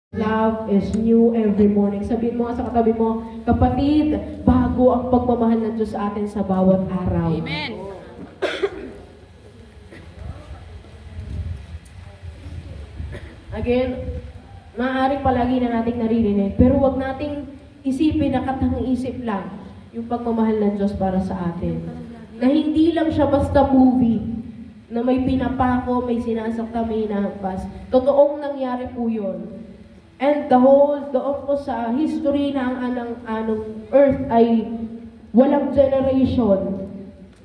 Love is new every morning. Sabihin mo nga sa katabi mo, kapatid, bago ang pagmamahal ng Diyos sa atin sa bawat araw. Amen. Again, maaaring palagi na nating naririnig, pero wag nating isipin na katang isip lang yung pagmamahal ng Diyos para sa atin. Na hindi lang siya basta movie, na may pinapako, may sinasakta, may inahampas. Totoong nangyari po yun. And doon po sa history na ang anong earth ay walang generation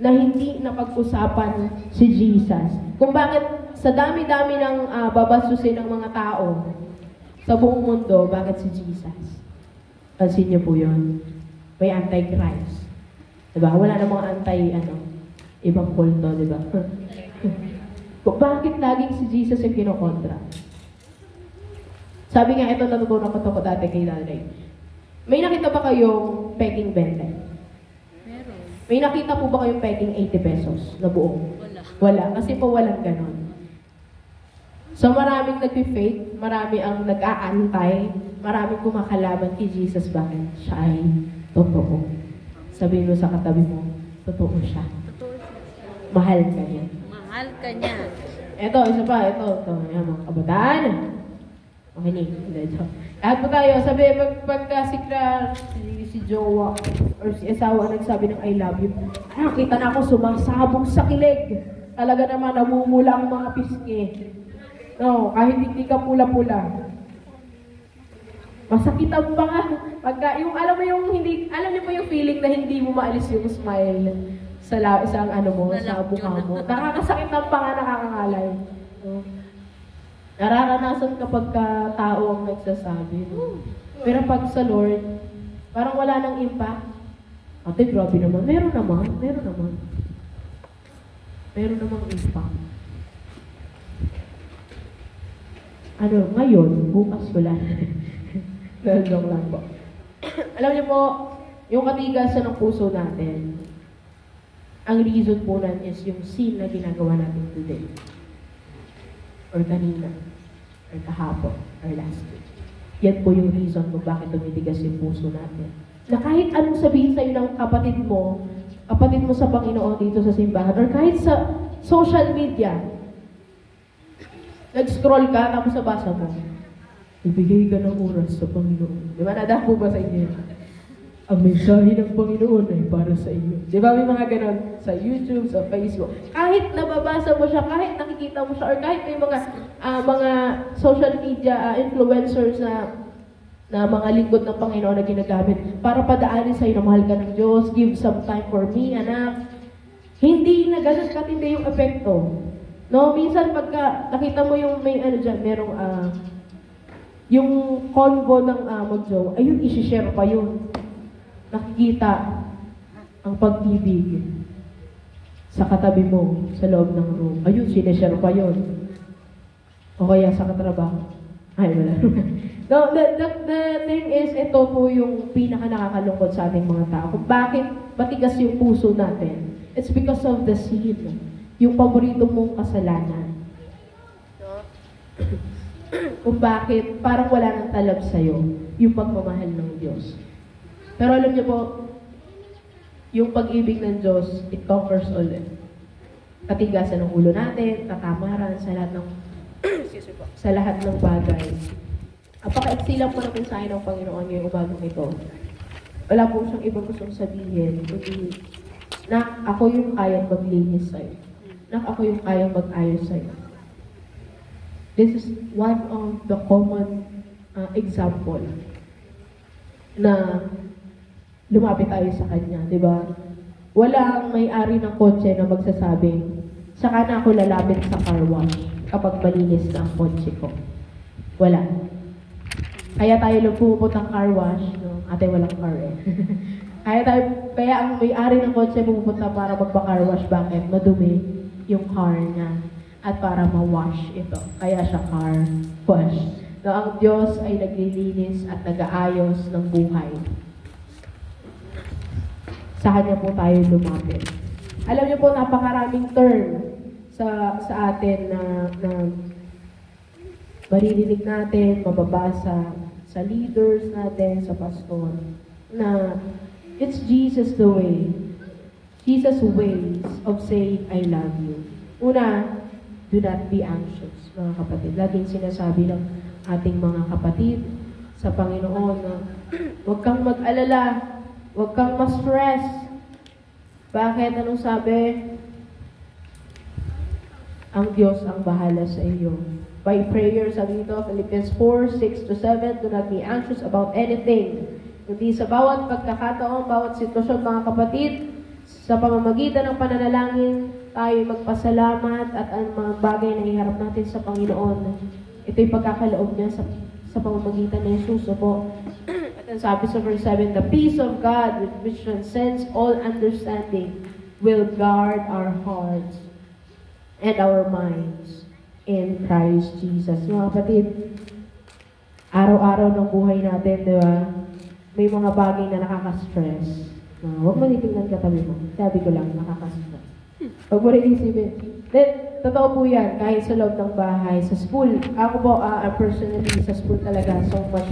na hindi napag-usapan si Jesus. Kung bakit sa dami-dami ng babasusin ng mga tao sa buong mundo, bakit si Jesus? Pansin niyo po yun. May anti-Christ. Diba? Wala namang ibang kulto, diba? Kung bakit laging si Jesus yung kinokontra? Sabi nga, ito natutunan ko ito dati kay Nanay. May nakita ba kayong peking 20? Meron. May nakita po ba kayong peking 80 pesos na buong? Wala. Kasi po walang ganon. So maraming nag-fake, marami ang nag-aantay, maraming kumakalaban kay Jesus. Bakit? Siya ay totoo. Sabihin mo sa katabi mo, totoo siya. Mahal ka niya. Mahal ka niya. Ito, isa pa, ito. Yan, mga kabataan. Makinig. Lahat po tayo, sabi, pagka si jowa, or si asawa nagsabi ng I love you, nakita na ako sumasabog sa kilig. Talaga naman, namumula ang mga pisngi. No, kahit hindi ka pula-pula. Masakit ang panga. Pagka, alam niyo po yung feeling na hindi mo maalis yung smile sa isang sa mukha mo. Nakakasakit ang panga, nakakangalay. No? Nararanasan kapag tao ang nagsasabi. No? Pero pag sa Lord, parang wala nang impact. Ate, grabe naman. Meron naman. Meron namang impact. Ngayon, bukas wala. Joke lang po. Alam niyo po, yung katigasan ng puso natin, ang reason po nan is yung sin na ginagawa natin today. Or kanina, or kahapon, or last week. Yan po yung reason kung bakit tumitigas yung puso natin. Na kahit anong sabihin sa'yo ng kapatid mo sa Panginoon dito sa simbahan, or kahit sa social media, nag-scroll ka, tapos nabasa mo, ibigay ka ng oras sa Panginoon. Di ba? Nada po ba sa inyo? Ang mensahe ng Panginoon ay para sa iyo. Di ba may mga ganon sa YouTube, sa Facebook. Kahit nababasa mo siya, kahit nakikita mo siya, or kahit may mga social media influencers na mga lingkod ng Panginoon na ginagamit para padaanin sa'yo na mahal ka ng Diyos, give some time for me, anak. Hindi na ganun katindi yung epekto. No, minsan pagka nakita mo yung may merong yung convo ng mag-jowa, ayun, isi-share pa yun. Nakikita ang pag-ibig sa katabi mo, sa loob ng room. Ayun, sineshare pa yun. O kaya sa katrabaho. Ay, wala. No, the thing is, ito po yung pinaka-nakakalungkot sa ating mga tao. Kung bakit matigas yung puso natin? It's because of the sin. Yung paborito mong kasalanan. Kung bakit parang wala nang talab sa'yo yung pagmamahal ng Diyos. Pero alam niyo po, yung pag-ibig ng Diyos, it conquers all. Katigasan ng ulo natin, katamaran, sa lahat ng bagay. Apaka-iksi lang po ng mensahe ng Panginoon ngayong umagang ito. Wala po siyang ibang gustong sabihin. Kundi, ako yung kayang maglinis sa'yo. Ako yung kayang mag-ayos sa'yo. This is one of the common example na lumapit tayo sa Kanya, di ba? Walang may-ari ng kotse na magsasabing, saka na ako lalapit sa car wash kapag malinis na ang kotse ko. Wala. Kaya tayo lang pumupunta ng car wash, no? Ate, walang car eh. Kaya ang may-ari ng kotse pumupunta para magpa-car wash. Bakit? Madumi yung car niya. At para ma-wash ito. Kaya siya car wash. No, ang Diyos ay naglilinis at nag-aayos ng buhay. Sa Kanya po tayo lumapit. Alam niyo po, napakaraming term sa atin na maririnig natin, mababasa sa leaders natin, sa pastor, na it's Jesus the way. Jesus' ways of saying, I love you. Una, do not be anxious, mga kapatid. Laging sinasabi ng ating mga kapatid sa Panginoon na huwag kang mag-alala, huwag kang ma-stress. Bakit? Anong sabi? Ang Diyos ang bahala sa iyo. By prayer, sabi dito, Philippians 4:6-7, do not be anxious about anything. Kundi sa bawat pagkakataon, bawat sitwasyon, mga kapatid, sa pamamagitan ng pananalangin, tayo magpasalamat at ang mga bagay na iharap natin sa Panginoon. Ito'y pagkakaloob niya sa pamamagitan ng Jesus. Po. At ang sabi sa verse 7, the peace of God, which transcends all understanding, will guard our hearts and our minds in Christ Jesus. Mga kapatid, araw-araw ng buhay natin, di ba? May mga bagay na nakaka-stress. Huwag mo titingnan katabi mo. Sabi ko lang, nakaka-stress. Huwag mo rin isipin. Then, totoo po yan, kahit sa loob ng bahay, sa school. Ako po, personally, sa school talaga, so much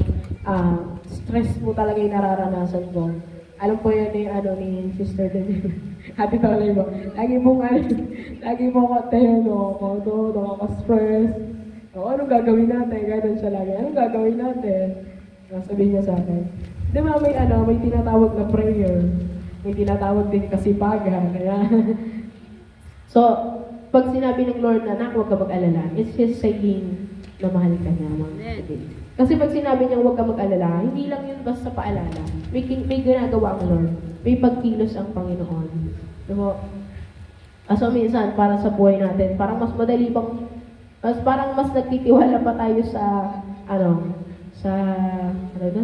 stress po talaga yung nararanasan ko. Alam po yan ni Sister David. Happy talaga mo. Lagi mo ko tayo, nakaka-stress. Anong gagawin natin? Ganun siya lagi. Anong gagawin natin? Sabihin niya sa akin. Di ba may tinatawag na prayer. May tinatawag din kasipagan. Kaya, so, pag sinabi ng Lord na, huwag ka mag-alala, it's His saying na mahal ka niya, mga kapatid. Kasi pag sinabi niya huwag ka mag-alala, hindi lang yun basta paalala. May ginagawa ang Lord. May pagkilos ang Panginoon. Diba? So, minsan, para sa buhay natin, parang mas madali bang, parang mas nagtitiwala pa tayo sa,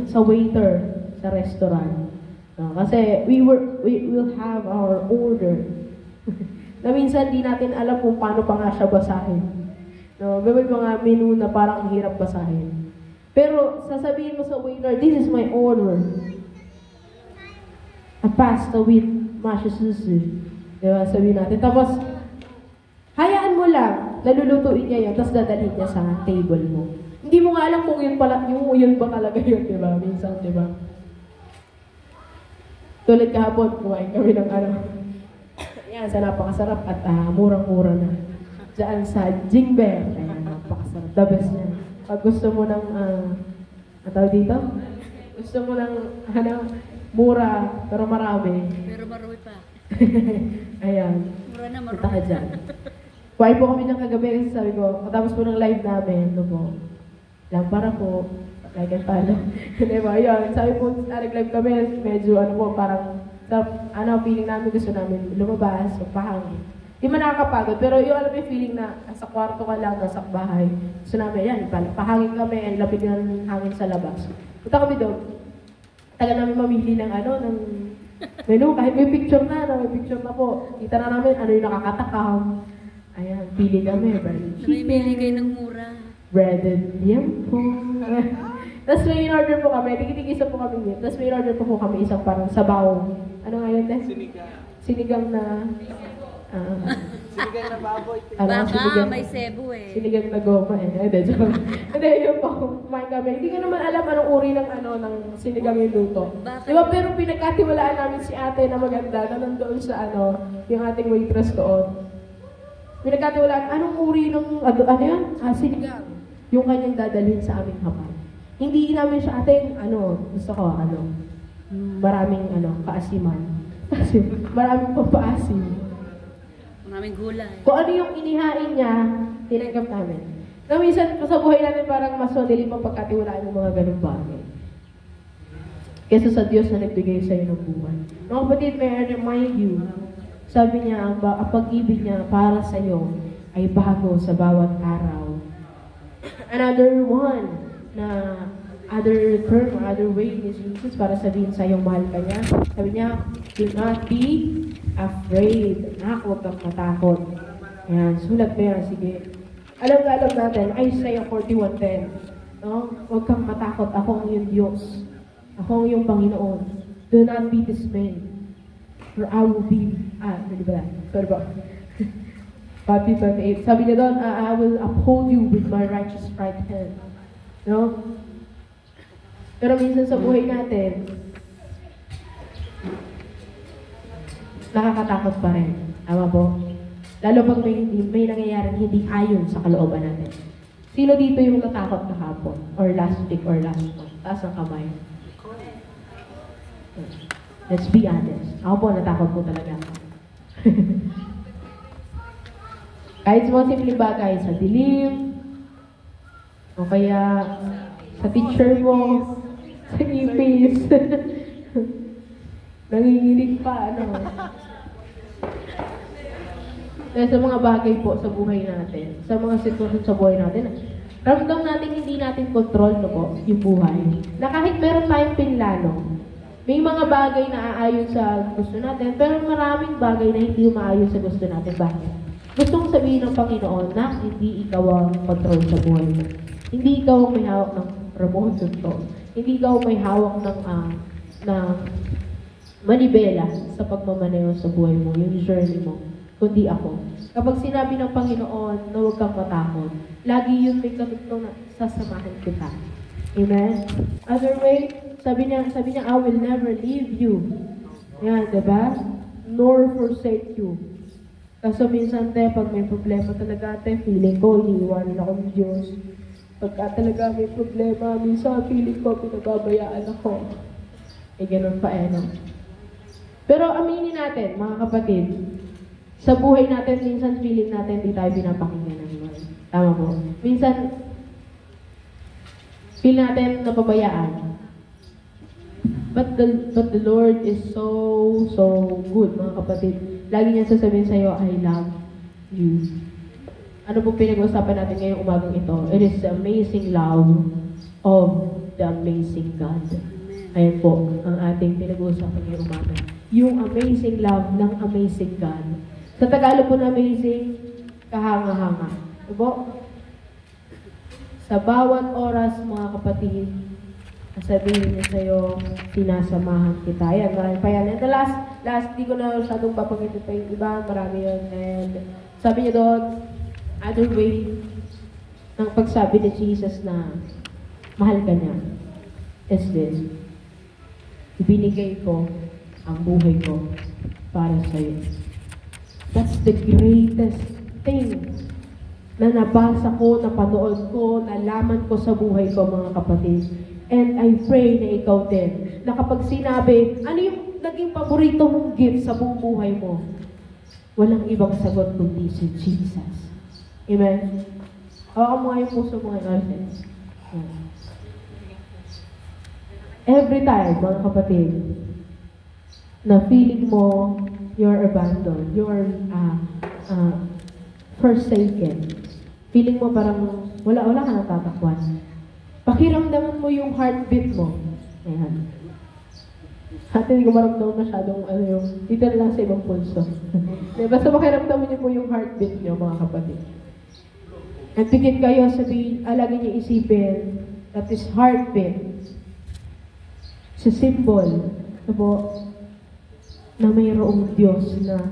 sa waiter sa restaurant. Kasi we will have our order. Na minsan di natin alam kung paano pa nga siya basahin. May mga menu na parang hirap basahin. Pero sasabihin mo sa waiter, this is my order. A pasta with mashed sushi. Diba? Sabihin natin. Tapos, hayaan mo lang, nalulutuin niya yun, tapos dadalhin niya sa table mo. Hindi mo nga alam kung yun ba talaga yun, diba? Minsan, diba? Tulad kahapon, kumain kami ng yan, sa napakasarap at murang-mura na. Diyan sa Jingber. Ayan, napakasarap. The best niya. Pag gusto mo ng, tawag dito? Gusto mo ng, mura, pero marami. Pero marami pa. Ayan. Mura na marami. Kita ka dyan. Kuhain po kami ng kagabi kasi sabi ko, matapos po ng live namin, lampara po, like and follow. Diba, yun. Sabi po, nag-live kami, medyo parang, feeling namin gusto namin lumabas, pahangin. Di man nakakapagod, pero yung alam yung feeling na sa kwarto ka lang, nasa bahay. Gusto namin, yan, pahangin kami, lapit ng hangin sa labas. Punta kami doon. Tagal namin mamili ng ng menu, kahit may picture na po. Kita na namin ano yung nakakatakam. Ayan, pili kami, breaded chicken. Namimili kayo ng mura. Breaded liempo. Tapos may in-order po kami, tigit-isa po kami dito. Tapos may in-order po kami isang parang sabaw. Ano nga yun, Tess? Sinigang na... Sinigang na baboy. Baka may Cebu eh. Sinigang na goma eh. Hindi, yun po. Kumain kami. Hindi ko naman alam anong uri ng ng sinigang yung luto. Diba, pero pinagkatiwalaan namin si ate na maganda na nandoon sa yung ating waitress doon. Pinagkatiwalaan, anong uri ng, sinigang. Yung kanyang dadalhin sa aming hapag. Hindi namin siya, ate, gusto ko, maraming, kaasiman. Kasi, maraming papaasim. Maraming gulay. Kung ano yung inihain niya, tinanggap namin. Na minsan, sa buhay natin parang mas madali pang pagkatiwalaan yung mga ganung bagay. Kesa sa Diyos na nagbigay sa'yo ng buhay. Mga kapatid, may I remind you, sabi niya, ang pag-ibig niya para sa'yo ay bago sa bawat araw. Another one, other term or other way is Jesus para sabihin sa iyong mahal ka niya. Sabi niya, do not be afraid. Huwag kang matakot. Ayan, sulat mo yan. Sige. Alam natin, Isaiah 41:10. No? Huwag kang matakot. Ako ang iyong Diyos. Ako ang iyong Panginoon. Do not be dismayed. For I will be... Sorry ba? Matthew 5:8. Sabi niya doon, I will uphold you with my righteous right hand. No? Pero minsan sa buhay natin, nakakatakot pa rin. Tama po? Lalo pag may nangyayaring hindi ayon sa kalooban natin. Sino dito yung natakot kahapon? Or last week or last month? Taas ang kamay. Let's be honest. Ako po, natakot po talaga ako. Kahit sa mga simpleng bagay, sa dilim, o kaya sa teacher mo, sa ipis. Nanginginig pa, ano. Kaya sa mga bagay po sa buhay natin, sa mga sitwasyon sa buhay natin, ramdam natin hindi natin control, no po, yung buhay. Na kahit meron tayong pinlano, may mga bagay na aayon sa gusto natin, pero maraming bagay na hindi umaayon sa gusto natin. Bakit? Gustong sabihin ng Panginoon na hindi ikaw ang control sa buhay mo. Hindi ikaw ang may hawak ng remote control. Hindi ikaw may hawak ng manibela sa pagmamaneho sa buhay mo, yung journey mo, kundi ako. Kapag sinabi ng Panginoon na huwag kang matakot, lagi yun may katutong na sasamahan kita. Amen? Other way, sabi niya, I will never leave you. Yan, diba? Nor forsake you. Kaso minsan, pag may problema talaga, feeling ko, iniiwanan ako ng Diyos. Pagka talaga may problema, minsan feeling ko, pinababayaan ako. Ganun pa no? Pero aminin natin, mga kapatid, sa buhay natin, minsan feeling natin, di tayo pinapakinggan ng Lord. Tama po. Minsan, feel natin napabayaan. But the Lord is so good, mga kapatid. Lagi niya sasabihin sa'yo, I love you. Ano po pinag-usapan natin ngayong umagang ito? It is the amazing love of the amazing God. Ayan po, ang ating pinag-usapan ngayong umaga. Yung amazing love ng amazing God. Sa Tagalog po na amazing, kahanga-hanga. Diba? Sa bawat oras, mga kapatid, sabihin niya sa'yo, sinasamahan kita. Ayan, marami pa yan. And the last, di ko na masyadong papangitin pa yung iba. Marami yun. And sabi niya doon, other way, ng pagsabi ni Jesus na mahal ka niya, is this. Ibinigay ko ang buhay ko para sa'yo. That's the greatest thing na nabasa ko, napanood ko, nalaman ko sa buhay ko, mga kapatid. And I pray na ikaw din, na kapag sinabi, ano yung naging paborito mong gift sa buong buhay mo? Walang ibang sagot kundi si Jesus. Amen? Hawakan mo nga yung puso mo ngayon. Every time, mga kapatid, na feeling mo you're abandoned, you're forsaken, feeling mo parang wala ka nang tatakwan. Pakiramdaman mo yung heartbeat mo. Ayan. At hindi ko maramdaman masyadong dito lang sa ibang pulso. Basta pakiramdaman niyo po yung heartbeat niyo, mga kapatid. At pikit kayo, lagi niyo isipin that is heartbeat. Sa symbol, na mayroong Diyos na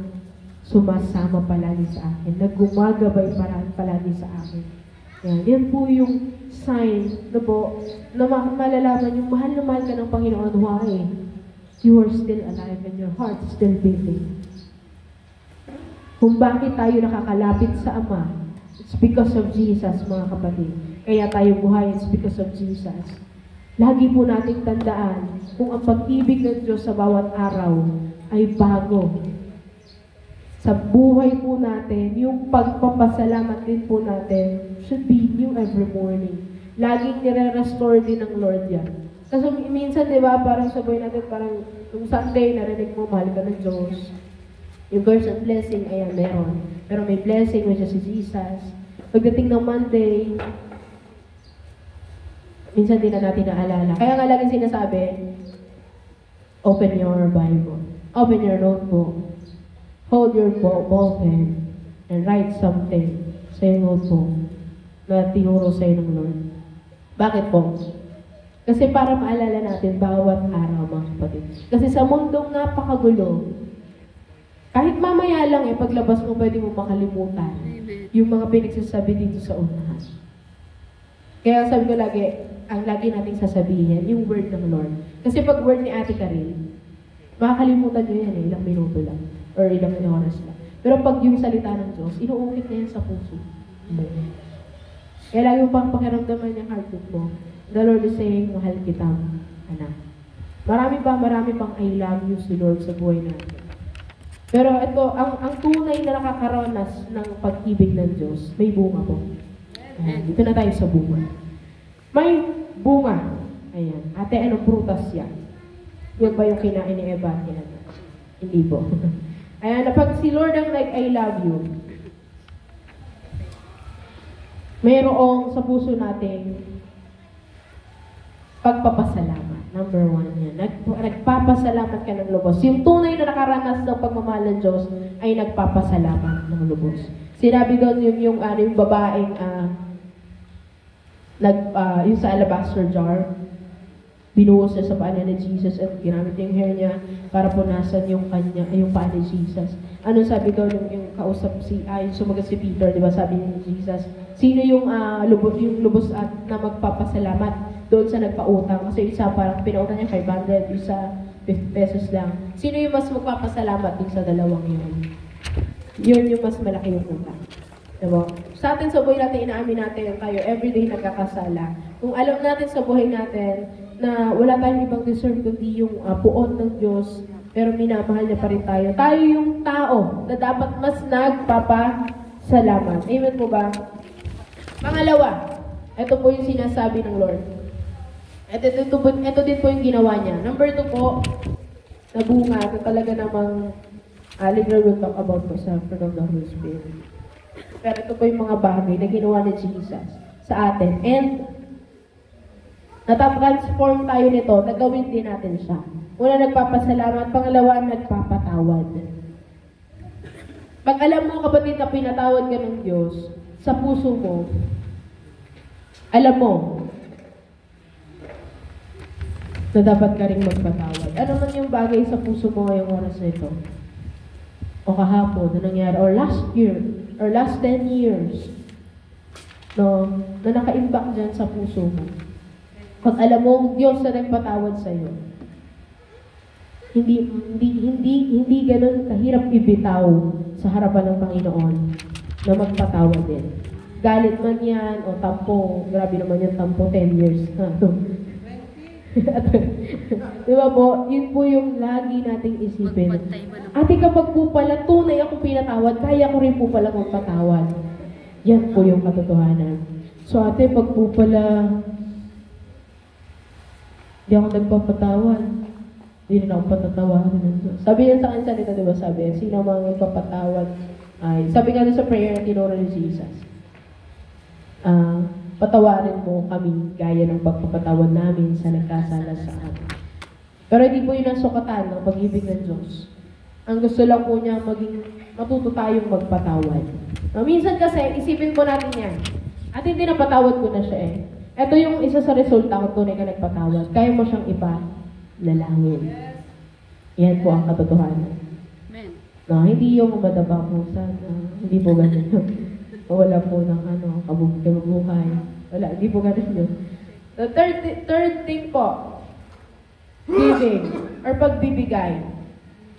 sumasama palagi sa akin, na gumagabay palagi sa akin. Yan po yung sign na malalaman yung mahal na mahal ka ng Panginoon. Why? You are still alive and your heart is still beating. Kung bakit tayo nakakalapit sa Ama, it's because of Jesus, mga kapatid. Kaya tayo buhay, it's because of Jesus. Lagi po nating tandaan kung ang pag-ibig ng Diyos sa bawat araw ay bago. Sa buhay po natin, yung pagpapasalamat din po natin should be new every morning. Laging nire-restore din ng Lord yan. Kasi minsan, di ba, parang sa buhay natin, parang yung Sunday, narinig mo, mahal ka ng Diyos. Yung verse of blessing, ayan, meron. Pero may blessing, which is si Jesus. Pagdating ng Monday, minsan din na natin naalala. Kaya nga laging sinasabi, open your Bible. Open your notebook. Hold your ball pen and write something sa yung notebook na tinuro sa'yo ng Lord. Bakit po? Kasi para maalala natin bawat araw, mga kapatid. Kasi sa mundong napakagulo, Kahit mamaya lang paglabas mo, pwede mo makalimutan Amen. yung mga pinagsasabi dito sa unahan. Kaya sabi ko lagi, ang lagi nating sasabihin, yung word ng Lord. Kasi pag word ni Ate Karil, makakalimutan nyo yan ilang minuto lang, or ilang oras lang. Pero pag yung salita ng Diyos, inuukit na yan sa puso mo. Kaya lagi mo pang pakiramdaman yung heartbeat mo. The Lord is saying, mahal kitang anak. Marami pang I love you si Lord sa buhay natin. Pero ito, ang tunay na nakakaranas ng pag-ibig ng Diyos, may bunga po. Ayan, dito na tayo sa bunga. May bunga. Ayan. Ate, anong prutas yan? Yan ba yung kinain ni Eva? Yan. Hindi po. Ayan, pag si Lord ang like, I love you, mayroong sa puso natin pagpapasalamat. Number 1 yan. Nagpapasalamat ka ng lubos. Yung tunay na nakaranas ng pagmamahal ng Diyos ay nagpapasalamat ng lubos. Sinabi doon yung babaeng yung sa alabaster jar, binuhos niya sa paa ni Jesus at ginamit yung hair niya para punasan yung paa ni Jesus. Ano sabi doon yung kausap yung sumagot si Peter, di ba? Sabi ni Jesus, sino yung lubos at na magpapasalamat doon sa nagpautang? Kasi isa parang pinautang niya 500, isa 50 pesos lang. Sino yung mas magpapasalamat dun sa dalawang yun? Yun yung mas malaki yung utang. Diba? Sa atin sa buhay natin, inaamin natin tayo everyday nagkakasala. Kung alam natin sa buhay natin na wala tayong ibang deserve kundi yung puon ng Diyos, pero minamahal niya pa rin tayo. Tayo yung tao na dapat mas nagpapasalamat. Amen po ba? Pangalawa, ito po yung sinasabi ng Lord. Ito din po yung ginawa niya. Number 2 po, na bunga. Ito talaga namang later we'll talk about po sa fruit of the Holy Spirit. Pero ito po yung mga bagay na ginawa ni Jesus sa atin. And, natatransform tayo nito, nagawin din natin siya. Una, nagpapasalamat. Pangalawa, nagpapatawad. Pag alam mo, kapatid, na pinatawad ka ng Diyos, sa puso mo, alam mo, na dapat ka rin magpatawad. Ano man yung bagay sa puso mo ngayong oras na ito? O kahapon, na nangyari, or last year, or last 10 years, no, na naka-impact dyan sa puso mo. Pag alam mo, Diyos na nagpatawad sa'yo, hindi ganun kahirap ibitaw sa harapan ng Panginoon na magpatawad din. Galit man yan, o tampo, grabe naman yung tampo, 10 years. Diba po? Yun po yung lagi nating isipin. Ate, kapag po pala tunay ako pinatawad, kaya ko rin po pala magpatawad. Yan po yung katotohanan. So ate, pag po pala di ako nagpapatawad, di rin ako patatawarin ng Diyos. Sabi yan sa akin salita, diba? Sabi, sino mga nagpapatawad ay, sabi nga sa prayer na tinuro ni Jesus, patawarin mo kami gaya ng pagpapatawad namin sa nagkasala sa amin. Pero hindi po yun ang sukatan ng pag-ibig ng Diyos. Ang gusto lang po niya matuto tayong magpatawad. Minsan kasi, isipin po natin yan. At hindi napatawad ko na siya eh. Ito yung isa sa resulta kung tunay ka nagpatawad. Kaya mo siyang ipanalangin. Yan po ang katotohanan. Amen. No, hindi yung madaba po hindi po ganun yun. Wala po ng kabubuhay. Wala, hindi po ganun yun. The third thing po, giving, or pagbibigay.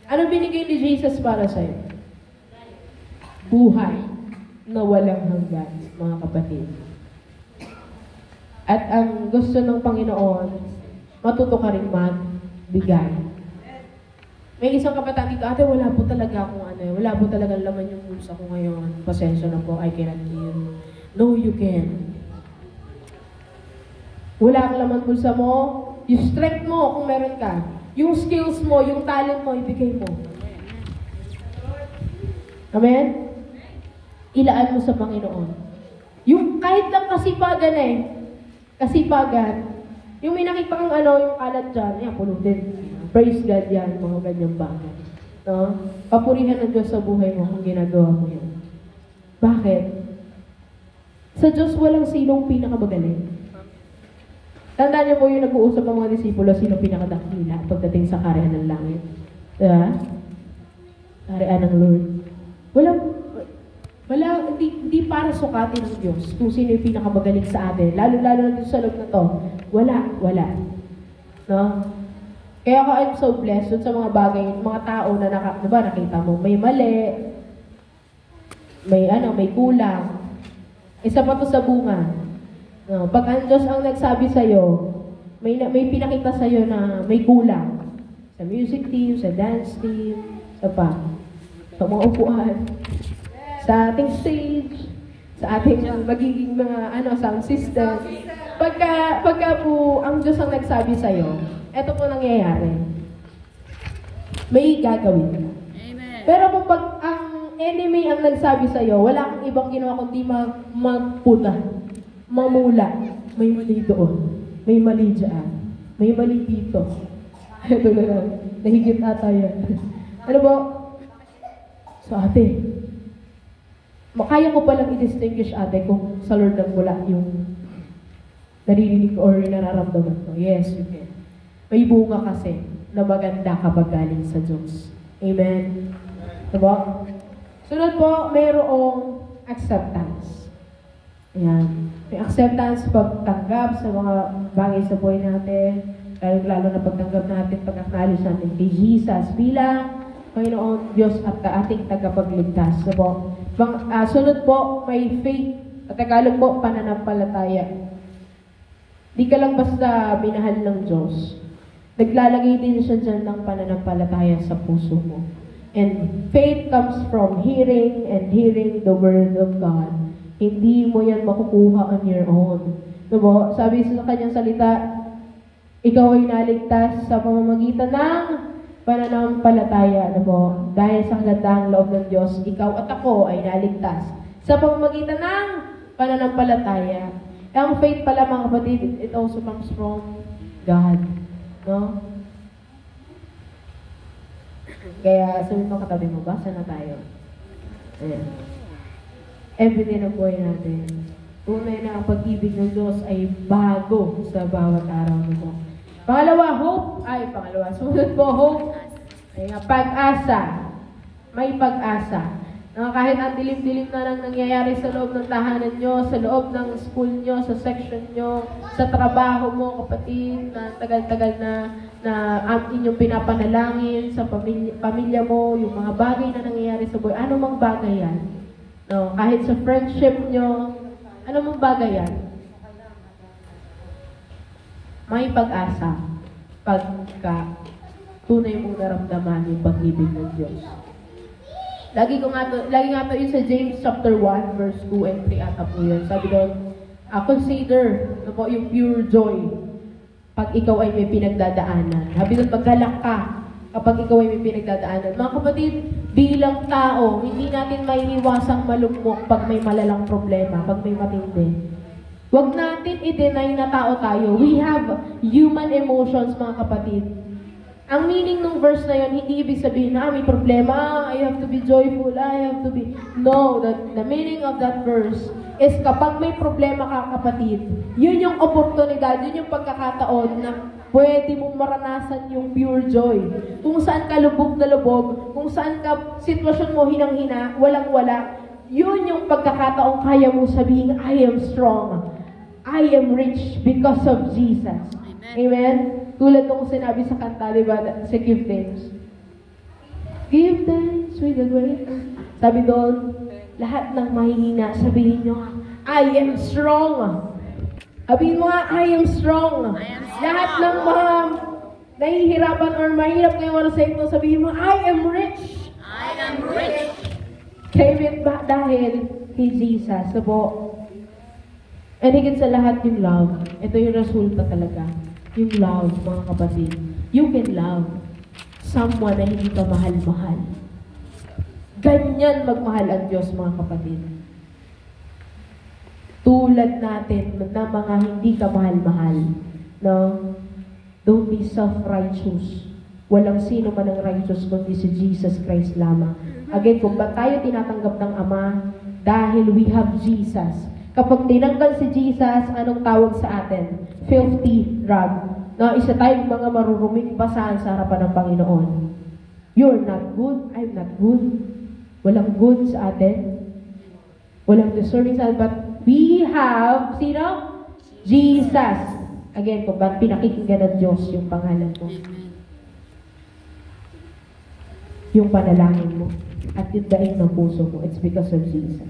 Ano binigay ni Jesus para sa'yo? Buhay na walang hanggan, mga kapatid. At ang gusto ng Panginoon, matuto ka rin magbigay. May isang kabataan dito, ate, wala po talaga akong wala po talaga laman yung bulsa ko ngayon. Pasensya na po, I cannot give. No, you can. Wala kang laman bulsa mo, yung strength mo kung meron ka, yung skills mo, yung talent mo, ibigay mo. Amen? Ilaan mo sa Panginoon. Yung kahit lang kasipagan, yung may nakita kang yung kalat dyan, yan, pulutin. Praise God yan, mga ganyang bagay. No? Papurihan ng Diyos sa buhay mo kung ginagawa mo yan. Bakit? Sa Diyos walang sinong pinakamagaling. Tandaan niyo po yung nag-uusap ng mga disipulo, sino pinakadakila pagdating sa karya ng langit. Diba? Kaharian ng Lord. Hindi para sukatin ng Diyos kung sino yung pinakamagaling sa atin. Lalo-lalo na dito sa loob na to. Wala. No? Kaya ako, I'm so blessed dun sa mga bagay, mga tao na diba, nakita mo, may mali, may kulang. Isa pa to sa bunga. No? Pag ang Diyos ang nagsabi sa'yo, may pinakita sa'yo na may kulang. Sa music team, sa dance team, sa mga upuan, sa ating stage, sa ating magiging mga sound system. Pagka po ang Diyos ang nagsabi sa'yo, eto po nangyayari. May gagawin ka. Amen. Pero pag ang enemy ang nagsabi sa'yo, wala kang ibang ginawa kundi magputa, mamula. May mali doon. May mali dyan. May mali dito. Ito na lang. Nahigit ata yan. Ano po? So ate, kaya ko palang i-distinguish ate kung sa Lord ng mula yung naririnig ko or nararamdaman ko. Yes, you can. May bunga kasi na maganda kapag galing sa Diyos. Amen? Diba? Sunod po, mayroong acceptance. Ayan. May acceptance pagtanggap sa mga bagay sa buhay natin. Lalo na pagtanggap natin, pag-acknowledge natin kay Jesus bilang Panginoon Diyos at ating tagapagligtas. So po, sunod po, may faith. At Tagalog po, pananampalataya. Di ka lang basta minahal ng Diyos. Naglalagay din siya dyan ng pananampalataya sa puso mo. And faith comes from hearing and hearing the Word of God. Hindi mo yan makukuha on your own. Diba? Sabi sa kanyang salita, ikaw ay naligtas sa pamamagitan ng pananampalataya. Diba? Dahil sa kagandahang loob ng Diyos, ikaw at ako ay naligtas sa pamamagitan ng pananampalataya. Ang faith pala mga kapatid, it also comes from God. No? Kaya sabi mo katabi mo, basa na tayo. Ayan. Everyday ng buhay natin. Tunay na ang pag-ibig ng Diyos ay bago sa bawat araw mo. Pangalawa. Sumunod po, hope. Ay nga, pag-asa. May pag-asa. Kahit ang dilim-dilim na lang nangyayari sa loob ng tahanan nyo, sa loob ng school nyo, sa section nyo, sa trabaho mo, kapatid, na tagal-tagal na inyong pinapanalangin, sa pamilya mo, yung mga bagay na nangyayari sa buhay. Ano mang bagay yan? No, kahit sa friendship nyo, ano mang bagay yan? May pag-asa pagka tunay mong naramdaman yung pag-ibig ng Diyos. Lagi nga to yun sa James chapter 1, verse 2 and 3 ata po yun. Sabi doon, consider po yung pure joy pag ikaw ay may pinagdadaanan. Sabi doon, paggalak ka kapag ikaw ay may pinagdadaanan. Mga kapatid, bilang tao, hindi natin maiiwasang malugmok pag may malalang problema, pag may matindi. Huwag natin i-deny na tao tayo. We have human emotions, mga kapatid. Ang meaning ng verse na yun, hindi ibig sabihin na may problema, I have to be joyful, I have to be... No, the meaning of that verse is kapag may problema ka, kapatid, yun yung oportunidad, yun yung pagkakataon na pwede mong maranasan yung pure joy. Kung saan ka lubog na lubog, kung saan ka sitwasyon mo hinang-hina, walang-wala, yun yung pagkakataon kaya mo sabihin, I am strong. I am rich because of Jesus. Amen? Tulad nung sinabi sa kanta, diba, sa Give Thanks. Give thanks with a great... Sabi doon, lahat ng mahihina, sabihin nyo, I am strong. Sabihin mo nga, I am strong. Lahat ng mga nahihirapan or mahirap ngayong oras sa ito, sabihin mo, I am rich. I am rich. Kaya ba dahil kay Jesus, so po, and higit sa lahat yung love, ito yung resulta talaga. Yung love, mga kapatid. You can love someone na hindi ka mahal-mahal. Ganyan magmahal ang Diyos, mga kapatid. Tulad natin na mga hindi ka mahal-mahal. No? Don't be self-righteous. Walang sino man ang righteous kundi si Jesus Christ lamang. Again, kung ba tayo tinatanggap ng Ama, dahil we have Jesus. Kapag tinanggal si Jesus, anong tawag sa atin? Filthy rag. No, isa tayong mga maruruming basahan sa harapan ng Panginoon. You're not good, I'm not good. Walang good sa atin. Walang deserving sa atin. But we have, sino? Jesus. Again, kung ba't pinakikinggan ng Diyos yung pangalan mo. Amen. Yung panalangin mo. At yung daing ng puso mo. It's because of Jesus.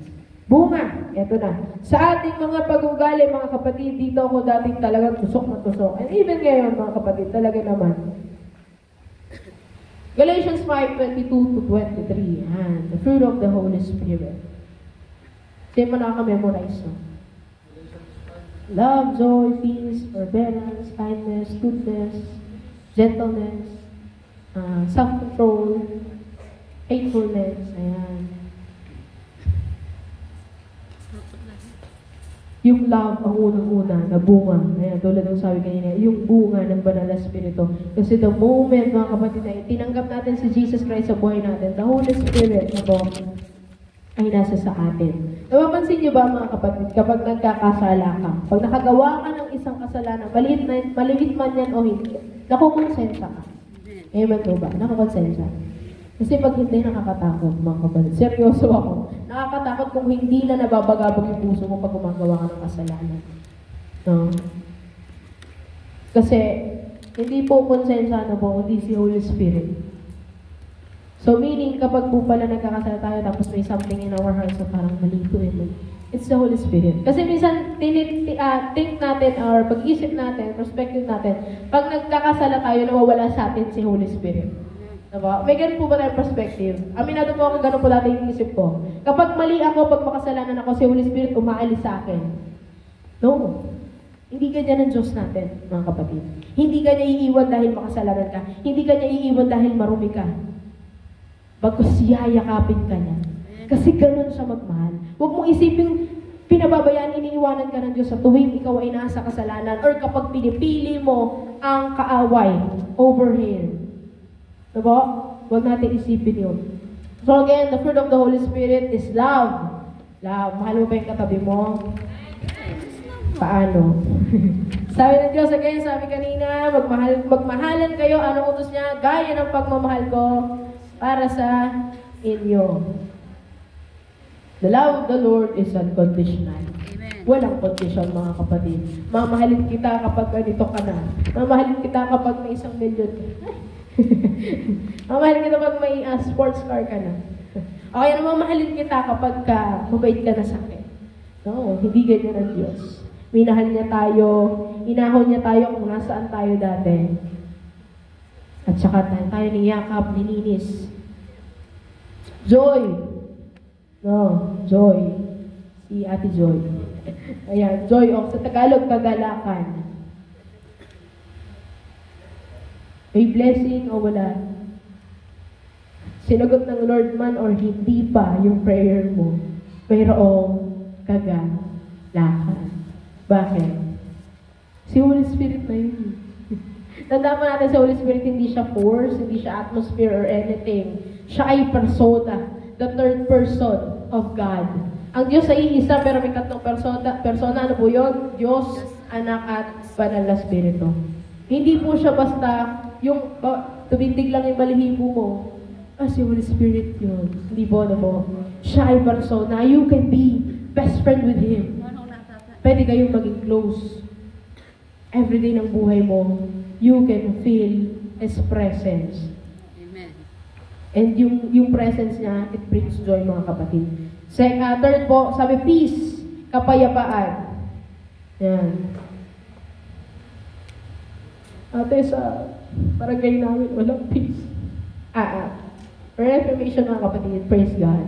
Bunga! Eto na. Sa ating mga pag-ugali, mga kapatid, dito ako dating talagang tusok na tusok. And even ngayon, mga kapatid, talaga naman. Galatians 5:22-23. Yan. The fruit of the Holy Spirit. Sino mo nakaka-memorize, no? Love, joy, peace, forbearance, kindness, goodness, gentleness, self-control, faithfulness. Ayan. Yung love ang unang-una na bunga. Ayan, tulad ng sabi kanina, yung bunga ng banal na Espiritu. Kasi the moment, mga kapatid, na tinanggap natin si Jesus Christ sa buhay natin, the Holy Spirit na po ay nasa sa atin. Napapansin niyo ba, mga kapatid, kapag nagkakasala ka, pag nakagawa ka ng isang kasalanan, maliit man yan o hindi, nakukonsensya ka. Amen po ba? Nakukonsensya. Kasi pag hindi, nakakatakot, mga kapatid. Seryoso ako. Nakakatakot kung hindi na nababagabag yung puso mo pag gumagawa ka ng kasalanan. No? Kasi, hindi po konsensya na po, hindi si Holy Spirit. So, meaning, kapag po pala nagkakasala tayo, tapos may something in our hearts na parang malito it's the Holy Spirit. Kasi minsan, think natin, or pag-isip natin, perspective natin, pag nagkakasala tayo, nawawala sa atin si Holy Spirit. Diba? May ganun po ba tayong perspective? Aminado po ako, ganun po dati yung isip ko. Kapag mali ako, pag makasalanan ako, si Holy Spirit umaalis sa akin. No. Hindi ganyan ang Diyos natin, mga kapatid. Hindi ka niya iiwan dahil makasalanan ka. Hindi ka niya iiwan dahil marumi ka. Bagkus yayakapin ka niya. Kasi ganun siya magmahal. Huwag mong isiping pinababayaan, iniiwanan ka ng Diyos sa tuwing ikaw ay nasa kasalanan or kapag pinipili mo ang kaaway over Him. Diba? Huwag natin isipin yun. So again, the fruit of the Holy Spirit is love. Love. Mahal mo ba yung katabi mo? Paano? Sabi ng Diyos, again, sabi kanina, magmahalan kayo. Anong utos niya? Gaya ng pagmamahal ko para sa inyo. The love of the Lord is unconditional. Amen. Walang condition, mga kapatid. Mamahalin kita kapag ganito ka na. Mamahalin kita kapag may 1 million. Mamahalin kita kapag may sports car ka na. O kaya mamahalin kita kapag mabait ka na sa akin. No, hindi ganyan ang Diyos. Minahal niya tayo, inahon niya tayo kung nasaan tayo dati. At saka tayo niyakap, nininis. Joy. No, joy. Si Ate Joy. Ayan, joy of, sa Tagalog, kagalakan. May blessing o wala? Sinagot ng Lord man or hindi pa yung prayer mo, mayroong kagalakan. Bakit? Si Holy Spirit na yun. Tandaan mo natin sa Holy Spirit, hindi siya force, hindi siya atmosphere or anything. Siya ay persona, the third person of God. Ang Diyos ay isa, pero may tatlong persona. Ano po yun? Diyos, Anak, at Banal na Espiritu. Hindi po siya basta yung tumindig lang yung balihibo mo. Si Holy Spirit yun. Hindi po, ano po. Siya ay persona. You can be best friend with Him. Pwede kayong maging close. Everyday ng buhay mo, you can feel His presence. Amen. And yung presence niya, it brings joy, mga kapatid. Third po, sabi, peace, kapayapaan. Yan. Ate, sa barangay namin, walang peace. For information, mga kapatid, praise God.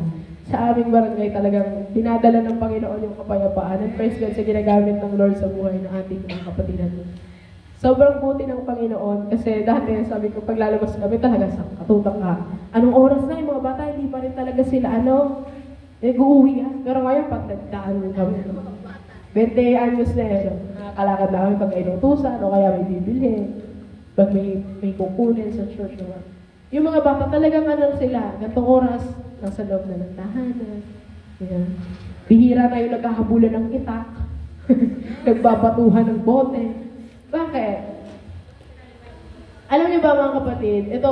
Sa aming barangay talagang dinadala ng Panginoon yung kapayapaan. And praise God sa ginagamit ng Lord sa buhay ng ating mga kapatiran. Sobrang buti ng Panginoon kasi dati sabi ko paglalabas kami talaga sa katutak ka. Anong oras na yung mga bata, hindi pa rin talaga sila uuwi. Pero ngayon pag nagdaan kami. 20 anyos na nakakalakad na kami pag may inutusan o kaya may bibilhin. Pag may kukunin sa church naman. Yung mga bata talagang sila, gantong oras, nasa loob na ng tahanan. Yeah. Bihira na yung naghahabulan ng itak. Nagbabatuhan ng bote. Bakit? Alam niyo ba, mga kapatid, ito,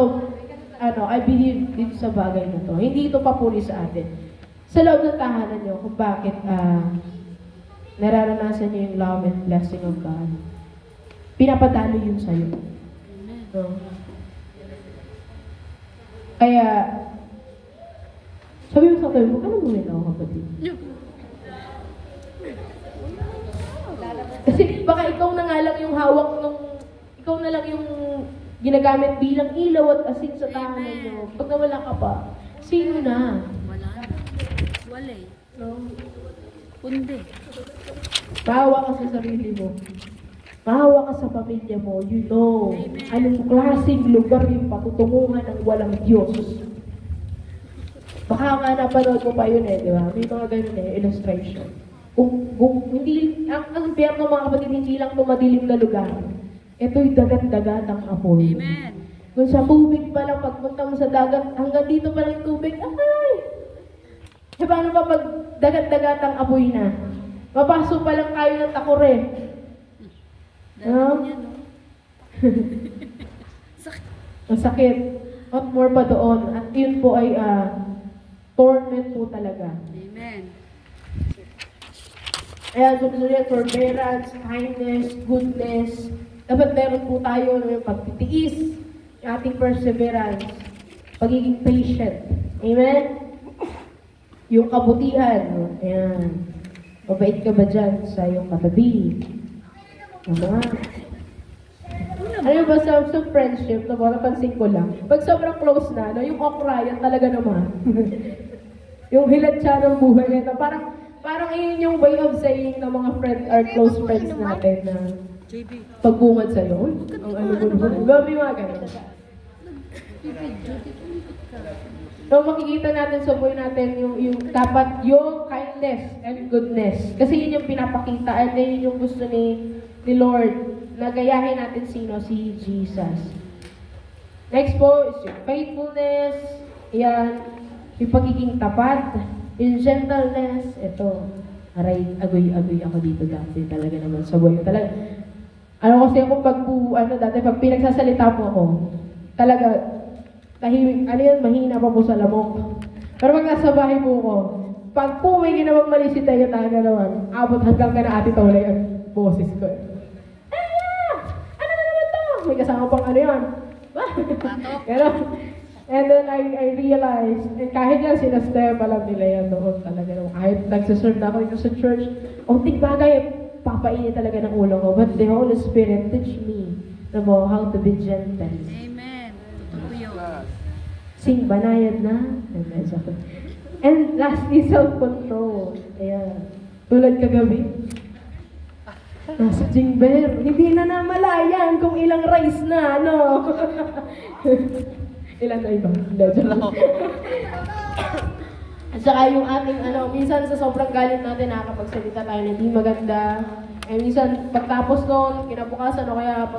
I believe dito sa bagay na to. Hindi ito papuri sa atin. Sa loob ng tahanan nyo, kung bakit nararanasan nyo yung love and blessing of God. Pinapadalo yun sa'yo. No? Kaya, sabi mo sa kayo, ano mo rin ako, kapatid? Kasi baka ikaw na nga lang yung hawak nung, ikaw na lang yung ginagamit bilang ilaw at asin sa tahanan nyo. Pag nawala ka pa, sino na? Wala na. Wala eh. No? Pundi. Mahawa ka sa sarili mo. Mahawa ka sa pamilya mo. You know, anong klaseng lugar yung patutunguhan ng walang Diyos. Baka nga napanood mo pa yun di ba? May mga ganun illustration. Kung hindi, ang impyerno mga kapatid, hindi lang madilim na lugar. Ito'y dagat-dagat ang apoy. Amen. Kung sa tubig pa lang, pagpunta mo sa dagat, hanggang dito pa lang yung tubig, ay! E paano pa pag dagat-dagat ang apoy na? Mapasok pa lang kayo ng takore. No? Sakit. Ang sakit. At more pa doon. At yun po ay torment po talaga. Amen. Kaya sunod yan, forbearance, kindness, goodness. Dapat meron po tayo ng pagtitiis, yung ating perseverance, pagiging patient. Amen? Yung kabutihan. Ayan. Mabait ka ba dyan sa iyong katabi? Ano? Ano ba sa friendship, napansin ko lang, pag sobrang close na, yung okra, yan talaga naman. Yung hilat siya ng buhay na parang yun yung way of saying ng mga friends or close friends natin na pagbungad sa'yo. Ang ano-ano. May mga ganun. So, makikita natin sa buhay natin yung dapat yung kindness and goodness. Kasi yun yung pinapakita at yun yung gusto ni Lord na gayahin natin sino? Si Jesus. Next po is yung faithfulness. Yan. Yung pagiging tapat. Yung gentleness. Ito. Aray, agoy-agoy ako dito dati. Talaga naman sa buhay. Talaga. Ano kasi ako dati pag pinagsasalita mo ako, talaga, tahimik, mahina pa po sa lamok. Pero pag nasa bahay po ko, pag po may ginawang mali si Tayo talaga naman, abot hanggang ka na ati tawalay ang boses ko. Ano na naman to? May kasama pang ano yan. Pero, and then I realized, kahit yan sila Steph, alam nila yan doon talaga. Kahit nagsaserve na ako dito sa church, unting bagay, papainit talaga ng ulo ko. But the Holy Spirit teach me about how to be gentle. Amen. Totoo yun. Sing banayad na. And lastly, self-control. Ayan. Tulad kagabi. Nasa Jingber. Hindi na namalayan kung ilang rice na, ano. Ilan na iba? At saka yung ating, minsan sa sobrang galit natin, nakakapagsalita tayo na hindi maganda. Minsan, pagtapos noon, kinabukasan, o kaya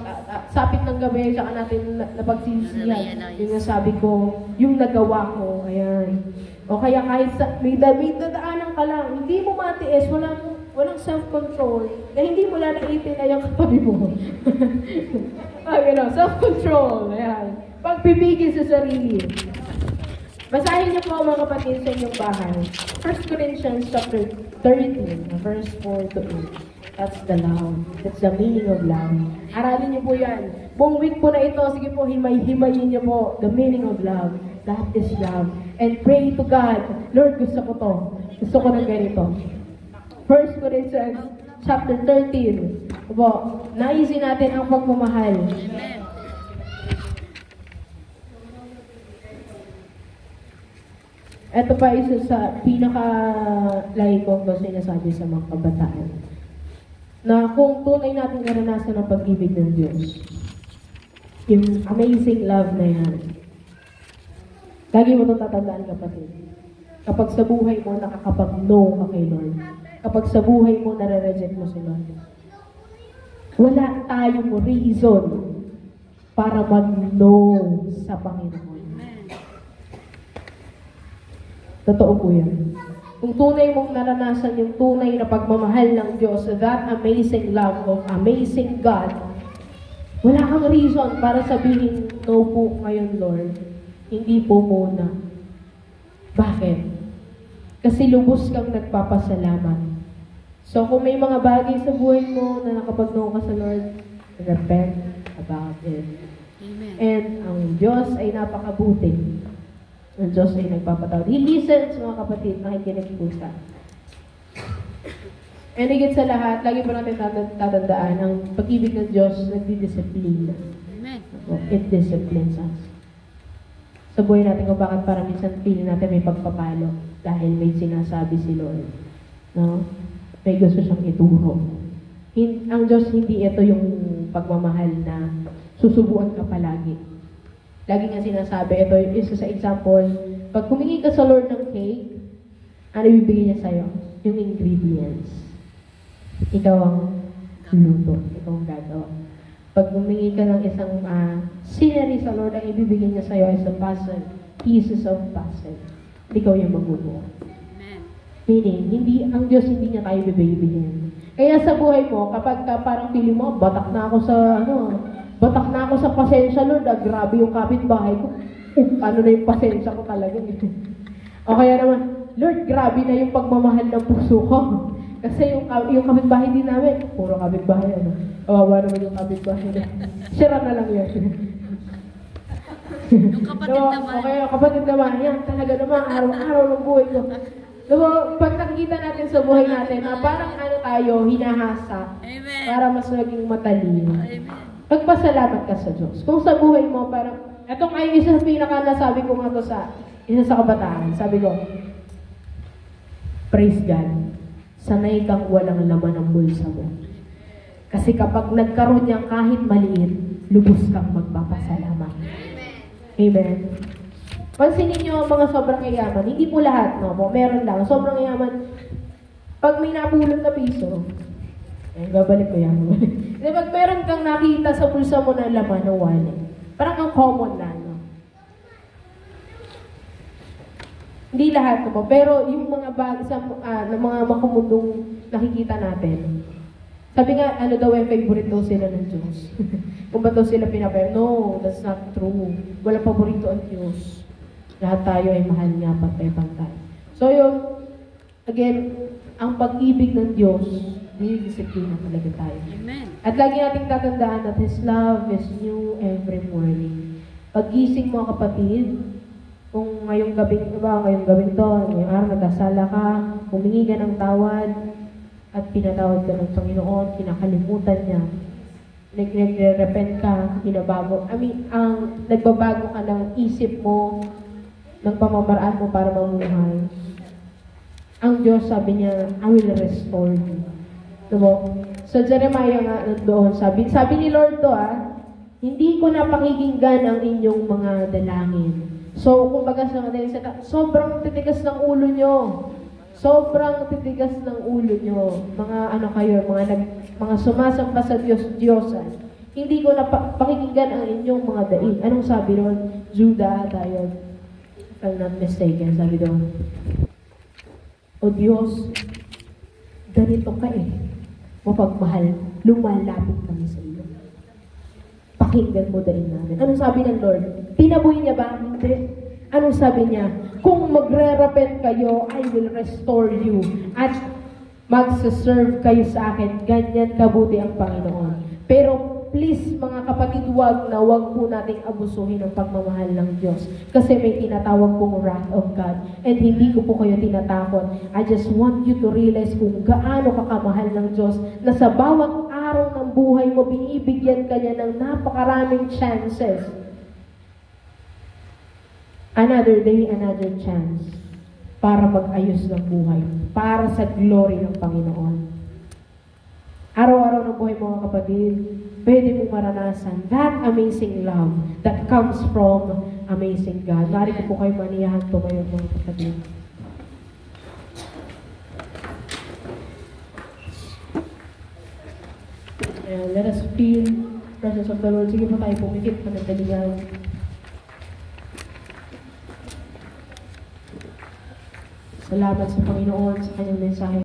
sapit ng gabi, saka natin napagsisisihan. Yung nasabi ko, yung nagawa ko, ayan. O kaya kahit may dadaanan ka lang, hindi mo matiis, walang self-control, na hindi mo lang naitin na yung katabi mo. Self-control, ayan. Pagpipigil sa sarili. Basahin niyo po mga kapatid sa inyong bahay. 1 Corinthians chapter 13, verse 4 to 8. That's the love. That's the meaning of love. Aralin niyo po yan. Buong week po na ito, sige po, himay-himayin niyo po the meaning of love. That is love. And pray to God, Lord, gusto ko to. Gusto ko ng ganito. 1 Corinthians chapter 13. Po, naisin natin ang pagmamahal. Amen. Ito pa isa sa pinaka-lagi kong sinasabi sa mga kabataan. Na kung tunay natin naranasan ang pag-ibig ng Diyos, yung amazing love na yan, lagi mo itong tatandaan, kapatid. Kapag sa buhay mo nakakapag-no ka kay Lord, kapag sa buhay mo nare-reject mo si Lord, wala tayong reason para mag-no sa Panginoon. Totoo po yan. Kung tunay mong naranasan yung tunay na pagmamahal ng Diyos, that amazing love of amazing God, wala kang reason para sabihin, no po ngayon, Lord. Hindi po muna. Bakit? Kasi lubos kang nagpapasalamat. So, kung may mga bagay sa buhay mo na nakapag-know ka sa Lord, repent about it. Amen. And ang Diyos ay napakabuti. Ang Diyos ay nagpapatawad. He listens, mga kapatid, nakikinig po siya. And higit sa lahat, lagi po natin tatandaan, ang pag-ibig ng Diyos nagdidisiplina. Amen. It disciplines us. Sa buhay natin kung bakit para minsan feeling natin may pagpapalo dahil may sinasabi si Lord. No? May gusto siyang ituro. Ang Diyos, hindi ito yung pagmamahal na susubuan ka palagi. Lagi nga sinasabi, ito yung isa sa example, pag humingi ka sa Lord ng cake, ano ibibigay niya sa'yo? Yung ingredients. Ikaw ang luto. Ikaw ang gagawa. Pag humingi ka ng isang scenery sa Lord, ang ibibigay niya sa'yo is a puzzle, pieces of puzzle. Ikaw yung magbubuo. Meaning, ang Diyos hindi niya tayo bibigyan. Kaya sa buhay mo, kapag parang feeling mo, batak na ako sa pasensya, Lord, grabe yung kapitbahay ko. Ano na yung pasensya ko talaga. O kaya naman, Lord, grabe na yung pagmamahal ng puso ko. Kasi yung kapitbahay din namin, puro kapitbahay, kawawa naman yung kapitbahay na. Sira na lang yan. Yung kapatid naman. Okay, kapatid naman, yan talaga naman, araw-araw ng buhay ko. Diba, pag nakikita natin sa buhay natin na parang tayo, hinahasa, Amen. para mas maging matalino. Amen. Pagpasalamat ka sa Diyos. Kung sa buhay mo, parang, etong ay isa sa pinaka-nasabi ko nga to sa isa sa kabataan. Sabi ko, praise God, sanay kang walang laman ng bulsa mo. Kasi kapag nagkaroon niyang kahit maliit, lubos kang magpapasalamat. Amen. Pansinin niyo ang mga sobrang yayaman. Hindi po lahat, no? Meron lang. Sobrang yayaman. Pag may napulot na piso, babalik ko yan. Pag meron kang nakita sa pulsa mo na laman o wallet, parang ang common na, no? Hindi lahat, no? Pero yung mga bagay sa mga makumundong nakikita natin, sabi nga, daw favorite daw sila ng Diyos. Kung ba daw sila pinapayag? No, that's not true. Walang paborito ang Diyos. Lahat tayo ay mahal niya, pantay-pantay. So yung, again, ang pag-ibig ng Diyos, dinidisiplina talaga tayo. Amen. At lagi nating tatandaan that His love is new every morning. Pag-gising mo, kapatid, kung ngayong gabing to, ngayong araw nagkasala ka, humingi ka ng tawad, at pinatawad ka ng Panginoon, kinakalimutan niya, nagre-repent ka, nagbabago ka ng isip mo, ng pamamaraan mo para mamuhay. Ang Diyos, sabi niya, I will restore you. Diba? So, Jeremiah nga doon, sabi ni Lord to, hindi ko na pakikinggan ang inyong mga dalangin. So, kumbaga sa madaling salita, sobrang titigas ng ulo nyo. Sobrang titigas ng ulo nyo. Mga sumasamba sa Diyosan. Hindi ko na pakikinggan ang inyong mga daig. Anong sabi doon? Judah tayo. If I'm not mistaken, sabi doon, O Diyos, ganito ka mapagmahal, lumalapit kami sa iyo. Pakinggan mo daig namin. Anong sabi ng Lord? Tinaboy niya ba? Hindi. Anong sabi niya? Kung magre-repent kayo, I will restore you. At magsaserve kayo sa akin. Ganyan kabuti ang Panginoon. Pero please, mga kapatid, wag po nating abusuhin ang pagmamahal ng Diyos. Kasi may tinatawag pong wrath of God. And hindi ko po kayo tinatakot. I just want you to realize kung gaano kakamahal ng Diyos na sa bawat araw ng buhay mo, binibigyan ka niya ng napakaraming chances. Another day, another chance para mag-ayos ng buhay. Para sa glory ng Panginoon. Araw-araw ng buhay mga kapatid, pwede mong maranasan that amazing love that comes from amazing God. Mari ko po kayo maniyahan tumayo mga kapatid. Let us feel the presence of the Lord. Sige po tayo pumikit, panandalihan. Salamat sa Panginoon sa kanyang mensahe.